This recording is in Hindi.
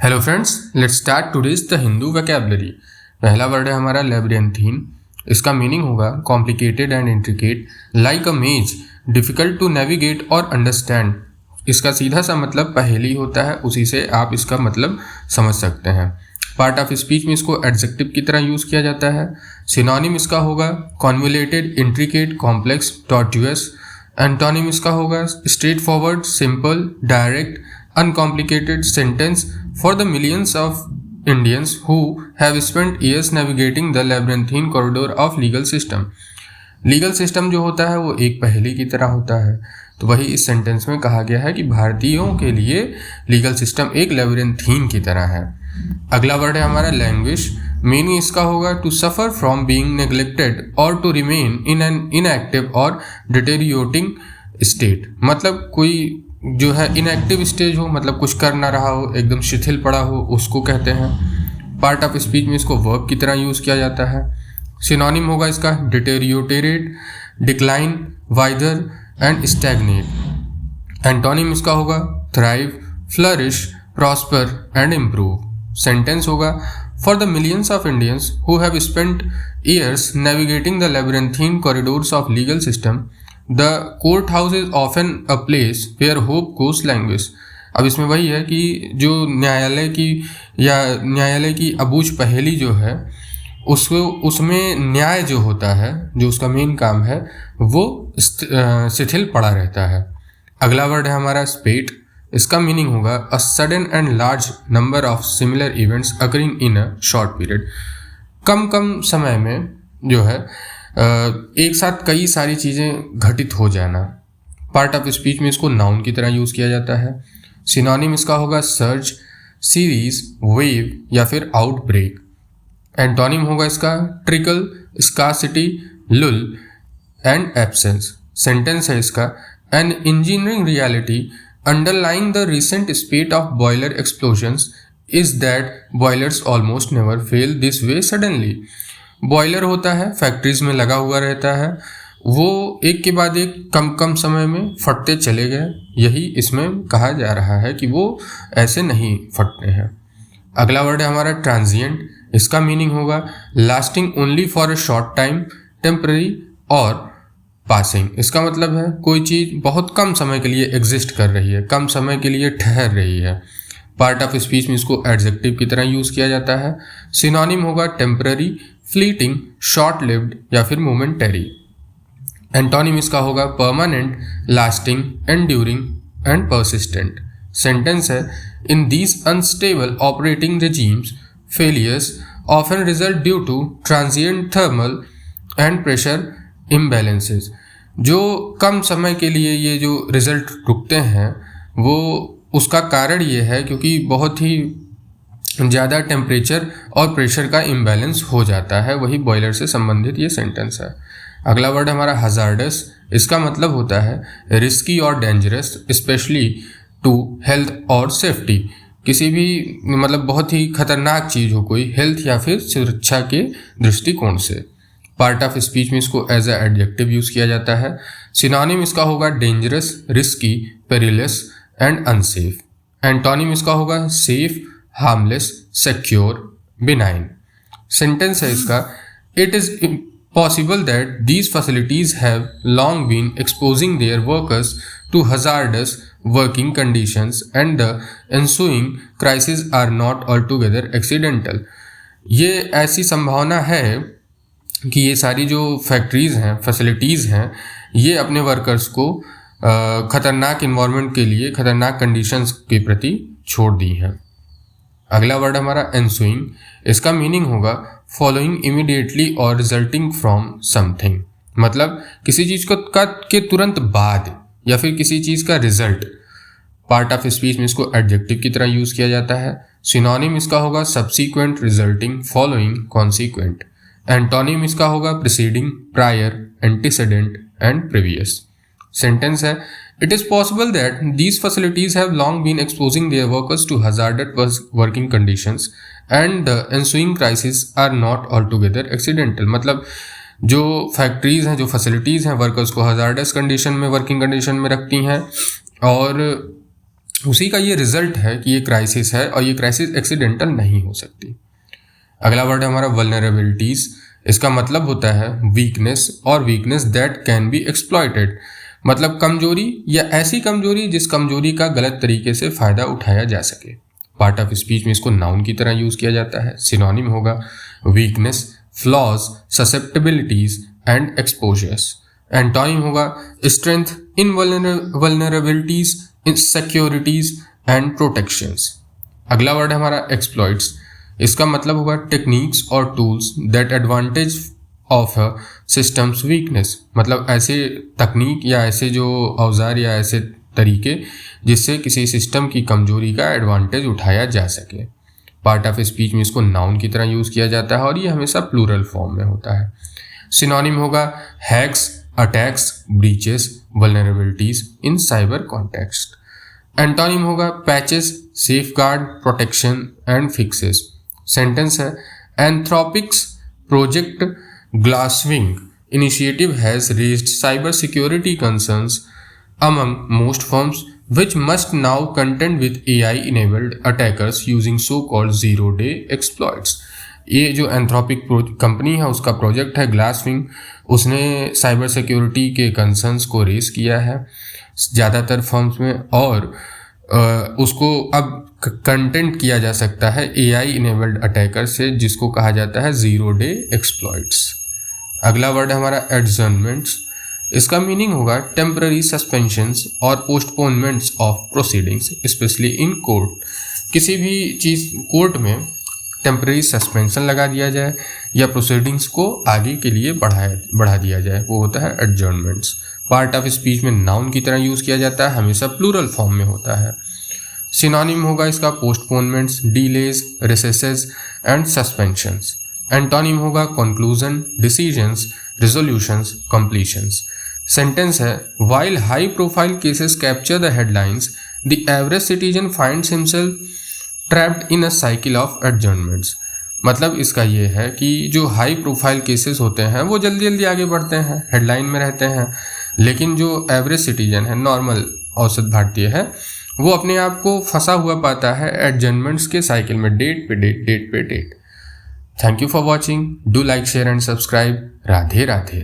Hello friends, let's start today's the Hindu vocabulary. पहला वर्ड है हमारा लैब्रियंथीन। इसका मीनिंग होगा कॉम्प्लिकेटेड एंड इंट्रिकेट, लाइक अ मेज, डिफिकल्ट टू नेविगेट और अंडरस्टैंड। इसका सीधा सा मतलब पहेली होता है, उसी से आप इसका मतलब समझ सकते हैं। पार्ट ऑफ स्पीच में इसको एडजेक्टिव की तरह यूज़ किया जाता है। सिनोनिम इसका होगा कॉन्वोल्यूटेड, इंट्रिकेट, कॉम्प्लेक्स, टॉर्टुअस। एंटोनिम इसका होगा straight forward, simple, direct, uncomplicated sentence for the millions of Indians who have spent years navigating the labyrinthine corridor of legal system। Legal system जो होता है वो एक पहेली की तरह होता है, तो वही इस सेंटेंस में कहा गया है कि भारतीयों के लिए लीगल सिस्टम एक लेबिरिंथीन की तरह है। अगला वर्ड है हमारा लैंग्वेज। मीनिंग इसका होगा to suffer from being neglected और to remain in an inactive और डिटेरियोटिंग स्टेट। मतलब कोई जो है इनएक्टिव स्टेज हो, मतलब कुछ कर ना रहा हो, एकदम शिथिल पड़ा हो, उसको कहते हैं। पार्ट ऑफ स्पीच में इसको वर्ब की तरह यूज़ किया जाता है। सिनोनिम होगा इसका deteriorate, decline, wither and stagnate. Antonym इसका होगा thrive, flourish, prosper and improve. Sentence होगा for the millions of Indians who have spent years navigating the labyrinthine corridors of legal system, the court house is often a place where hope goes language. अब इसमें वही है कि जो न्यायालय की अबूझ पहेली जो है उसको, उसमें न्याय जो होता है, जो उसका मेन काम है, वो शिथिल पड़ा रहता है। अगला वर्ड है हमारा स्पेट। इसका मीनिंग होगा a sudden and large number of similar events occurring in a short period. कम समय में जो है एक साथ कई सारी चीज़ें घटित हो जाना। पार्ट ऑफ स्पीच में इसको नाउन की तरह यूज़ किया जाता है। सिनोनिम इसका होगा सर्ज, सीरीज, वेव या फिर आउटब्रेक। एंटोनिम होगा इसका trickle, scarcity, lull and absence. Sentence है इसका an engineering reality underlying the recent spate of boiler explosions is that boilers almost never fail this way suddenly. Boiler होता है, फैक्ट्रीज में लगा हुआ रहता है, वो एक के बाद एक कम समय में फटते चले गए। यही इसमें कहा जा रहा है कि वो ऐसे नहीं फटते हैं। अगला वर्ड है हमारा ट्रांजिएंट। इसका मीनिंग होगा lasting only for a short time, temporary और पासिंग। इसका मतलब है कोई चीज़ बहुत कम समय के लिए एग्जिस्ट कर रही है, कम समय के लिए ठहर रही है। पार्ट ऑफ स्पीच में इसको एडजेक्टिव की तरह यूज़ किया जाता है। सिनोनिम होगा टेम्पररी, फ्लीटिंग, शॉर्ट लिव्ड या फिर मोमेंटरी। एंटोनिम इसका होगा permanent, lasting, enduring and persistent. Sentence है in these unstable operating regimes failures often result due to transient thermal and pressure imbalances. जो कम समय के लिए ये जो रिजल्ट रुकते हैं वो उसका कारण ये है क्योंकि बहुत ही ज़्यादा टेम्परेचर और प्रेशर का इम्बैलेंस हो जाता है। वही बॉयलर से संबंधित ये सेंटेंस है। अगला वर्ड हमारा हजार्डस। इसका मतलब होता है रिस्की और डेंजरस, स्पेशली टू हेल्थ और सेफ्टी। किसी भी मतलब बहुत ही खतरनाक चीज़ हो कोई, हेल्थ या फिर सुरक्षा के दृष्टिकोण से। पार्ट ऑफ स्पीच में इसको एज ए एडजेक्टिव यूज़ किया जाता है। सिनोनिम इसका होगा dangerous, risky, perilous and unsafe. Antonym इसका होगा safe, harmless, secure, benign. Sentence है इसका it is possible that these facilities have long been exposing their workers to hazardous working conditions and the ensuing crisis are not altogether accidental. ये ऐसी संभावना है कि ये सारी जो फैक्ट्रीज हैं, फैसिलिटीज़ हैं, ये अपने वर्कर्स को खतरनाक इन्वायरमेंट के लिए, खतरनाक कंडीशंस के प्रति छोड़ दी हैं। अगला वर्ड हमारा एंसुइंग। इसका मीनिंग होगा फॉलोइंग इमीडिएटली और रिजल्टिंग फ्रॉम समथिंग। मतलब किसी चीज़ को के तुरंत बाद या फिर किसी चीज़ का रिजल्ट। पार्ट ऑफ स्पीच में इसको एडजेक्टिव की तरह यूज़ किया जाता है। सिनोनिम इसका होगा subsequent, resulting, following, consequent. Antonym इसका होगा preceding, prior, antecedent and previous. Sentence है it is possible that these facilities have long been exposing their workers to hazardous working conditions and the ensuing crises are not altogether accidental। मतलब जो फैक्ट्रीज हैं, जो फैसिलिटीज़ हैं, वर्कर्स को हजार्डस कंडीशन में, वर्किंग कंडीशन में रखती हैं और उसी का ये रिजल्ट है कि ये क्राइसिस है और ये क्राइसिस एक्सीडेंटल नहीं हो सकती। अगला वर्ड है हमारा वल्नरेबिलिटीज। इसका मतलब होता है वीकनेस और weakness that can be exploited, मतलब कमजोरी या ऐसी कमजोरी जिस कमजोरी का गलत तरीके से फायदा उठाया जा सके। पार्ट ऑफ स्पीच में इसको नाउन की तरह यूज किया जाता है। सिनोनिम होगा weakness, flaws, susceptibilities and exposures. Antonym होगा strength, invulnerabilities, insecurities and protections. अगला वर्ड है हमारा एक्सप्लॉइट्स। इसका मतलब होगा टेक्निक्स और tools that advantage of a system's weakness, मतलब ऐसे तकनीक या ऐसे जो औजार या ऐसे तरीके जिससे किसी सिस्टम की कमजोरी का एडवांटेज उठाया जा सके। पार्ट ऑफ स्पीच में इसको नाउन की तरह यूज़ किया जाता है और ये हमेशा प्लूरल फॉर्म में होता है। सिनोनिम होगा hacks, attacks, breaches, vulnerabilities in cyber context. Antonym होगा patches, safeguard, protection and fixes. Sentence है Anthropic's project Glasswing initiative has raised cyber security concerns among most firms which must now contend with AI enabled attackers using so-called zero day exploits। ये जो एंथ्रोपिक कंपनी है उसका प्रोजेक्ट है ग्लासविंग, उसने साइबर सिक्योरिटी के कंसर्न्स को रेस किया है ज़्यादातर फर्म्स में और उसको अब कंटेंट किया जा सकता है AI इनेबल्ड अटैकर से, जिसको कहा जाता है ज़ीरो डे एक्सप्लॉइट्स। अगला वर्ड है हमारा एडजर्नमेंट्स। इसका मीनिंग होगा टेम्पररी सस्पेंशंस और postponements of proceedings specially in court. किसी भी चीज़ कोर्ट में टेम्पररी सस्पेंशन लगा दिया जाए या प्रोसीडिंग्स को आगे के लिए बढ़ा दिया जाए, वो होता है एडजर्नमेंट्स। पार्ट ऑफ स्पीच में नाउन की तरह यूज़ किया जाता है, हमेशा प्लूरल फॉर्म में होता है। सिनोनिम होगा इसका postponements, delays, recesses and suspensions. Antonym होगा conclusion, decisions, resolutions, completions. Sentence है while high profile cases capture the headlines the average citizen finds himself trapped in a cycle of adjournments. मतलब इसका ये है कि जो हाई प्रोफाइल केसेस होते हैं वो जल्दी जल्दी आगे बढ़ते हैं, हेडलाइन में रहते हैं, लेकिन जो एवरेज सिटीजन है, नॉर्मल औसत भारतीय है, वो अपने आप को फंसा हुआ पाता है एडजर्नमेंट्स के साइकिल में, डेट पे date. Thank you for watching. Do like, share and subscribe. Radhe Radhe.